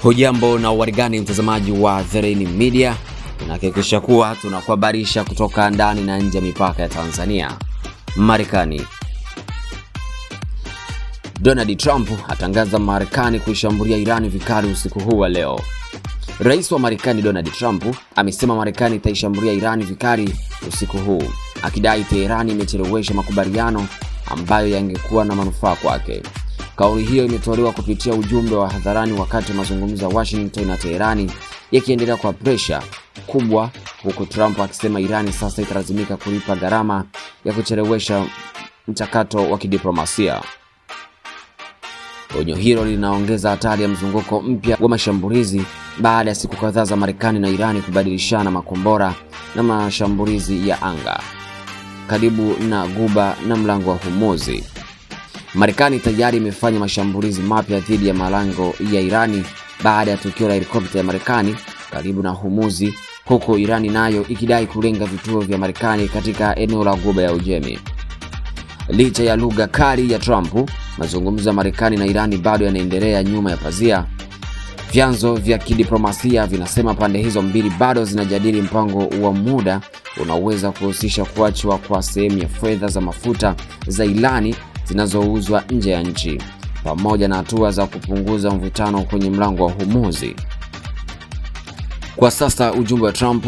Hujambo na uwarigani mtazamaji wa The Rain Media. Tunahakikisha kuwa tunakuhabarisha kutoka ndani na nje ya mipaka ya Tanzania. Marekani. Donald Trump atangaza Marekani kuishambulia Irani vikali usiku huu wa leo. Rais wa Marekani Donald Trump amesema Marekani itaishambulia Irani vikali usiku huu, akidai Teherani imechelewesha makubaliano ambayo yangekuwa na manufaa kwake. Kauli hiyo imetolewa kupitia ujumbe wa hadharani wakati wa mazungumzo ya Washington na Teherani yakiendelea kwa pressure kubwa, huku Trump akisema Irani sasa italazimika kulipa gharama ya kuchelewesha mchakato wa kidiplomasia. Onyo hilo linaongeza hatari ya mzunguko mpya wa mashambulizi baada ya siku kadhaa za Marekani na Irani kubadilishana makombora na mashambulizi ya anga karibu na Ghuba na mlango wa Hormuz. Marekani tayari imefanya mashambulizi mapya dhidi ya malango ya Irani baada ya tukio la helikopta ya Marekani karibu na Hormuz, huko Irani nayo ikidai kulenga vituo vya Marekani katika eneo la Ghuba ya Uajemi. Licha ya lugha kali ya Trump, mazungumzo ya Marekani na Irani bado yanaendelea nyuma ya pazia. Vyanzo vya kidiplomasia vinasema pande hizo mbili bado zinajadili mpango wa muda unaoweza kuhusisha kuachwa kwa sehemu ya fedha za mafuta za Irani zinazouzwa nje ya nchi, pamoja na hatua za kupunguza mvutano kwenye mlango wa Hormuz. Kwa sasa ujumbe wa Trump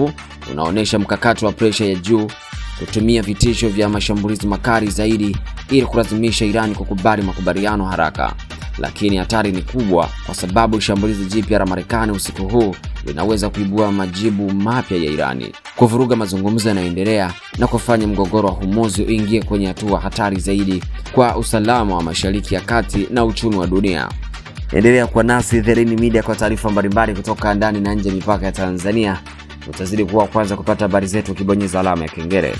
unaonesha mkakati wa pressure ya juu, kutumia vitisho vya mashambulizi makali zaidi ili kulazimisha Irani kukubali makubaliano haraka. Lakini hatari ni kubwa kwa sababu shambulizi jipya la Marekani usiku huu linaweza kuibua majibu mapya ya Irani, kuvuruga mazungumzo yanayoendelea na kufanya mgogoro wa Hormuz uingie kwenye hatua hatari zaidi kwa usalama wa Mashariki ya Kati na uchumi wa dunia. Endelea kuwa nasi The Rain Media kwa taarifa mbalimbali kutoka ndani na nje ya mipaka ya Tanzania. Utazidi kuwa kwanza kupata habari zetu ukibonyeza alama ya kengele.